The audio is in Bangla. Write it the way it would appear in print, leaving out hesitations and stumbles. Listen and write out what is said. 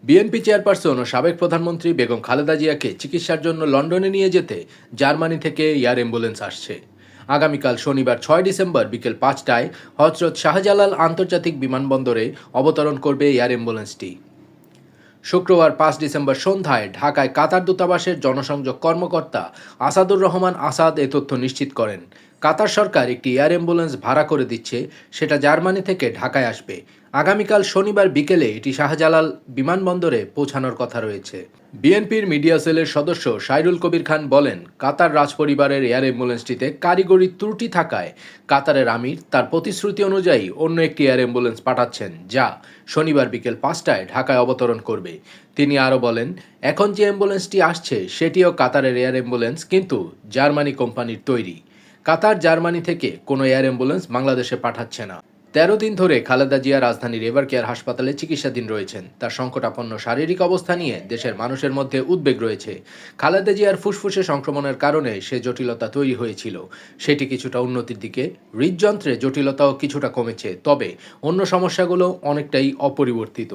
বিএনপি চেয়ারপারসন ও সাবেক প্রধানমন্ত্রী বেগম খালেদা জিয়াকে চিকিৎসার জন্য লন্ডনে নিয়ে যেতে জার্মানি থেকে এয়ার অ্যাম্বুলেন্স আসছে। আগামীকাল শনিবার 6 ডিসেম্বর বিকেল 5টায় হজরত শাহজালাল আন্তর্জাতিক বিমানবন্দরে অবতরণ করবে এয়ার অ্যাম্বুলেন্সটি। শুক্রবার 5 ডিসেম্বর সন্ধ্যায় ঢাকায় কাতার দূতাবাসের জনসংযোগ কর্মকর্তা আসাদুর রহমান আসাদ এ তথ্য নিশ্চিত করেন। কাতার সরকার একটি এয়ার অ্যাম্বুলেন্স ভাড়া করে দিচ্ছে, সেটা জার্মানি থেকে ঢাকায় আসবে। আগামীকাল শনিবার বিকেলে এটি শাহজালাল বিমানবন্দরে পৌঁছানোর কথা রয়েছে। বিএনপির মিডিয়া সেলের সদস্য সাইরুল কবির খান বলেন, কাতার রাজপরিবারের এয়ার অ্যাম্বুলেন্সটিতে কারিগরি ত্রুটি থাকায় কাতারের আমির তার প্রতিশ্রুতি অনুযায়ী অন্য একটি এয়ার অ্যাম্বুলেন্স পাঠাচ্ছেন, যা শনিবার বিকেল 5টায় ঢাকায় অবতরণ করবে। তিনি আরও বলেন, এখন যে অ্যাম্বুলেন্সটি আসছে সেটিও কাতারের এয়ার অ্যাম্বুলেন্স, কিন্তু জার্মানি কোম্পানির তৈরি। কাতার জার্মানি থেকে কোনো এয়ার অ্যাম্বুলেন্স বাংলাদেশে পাঠাচ্ছে না। 13 দিন ধরে খালেদা জিয়া রাজধানীর এভার কেয়ার হাসপাতালে চিকিৎসাধীন রয়েছেন। তার সংকটাপন্ন শারীরিক অবস্থা নিয়ে দেশের মানুষের মধ্যে উদ্বেগ রয়েছে। খালেদা জিয়ার ফুসফুসে সংক্রমণের কারণে সে জটিলতা তৈরি হয়েছিল, সেটি কিছুটা উন্নতির দিকে। হৃদযন্ত্রে জটিলতাও কিছুটা কমেছে, তবে অন্য সমস্যাগুলো অনেকটাই অপরিবর্তিত।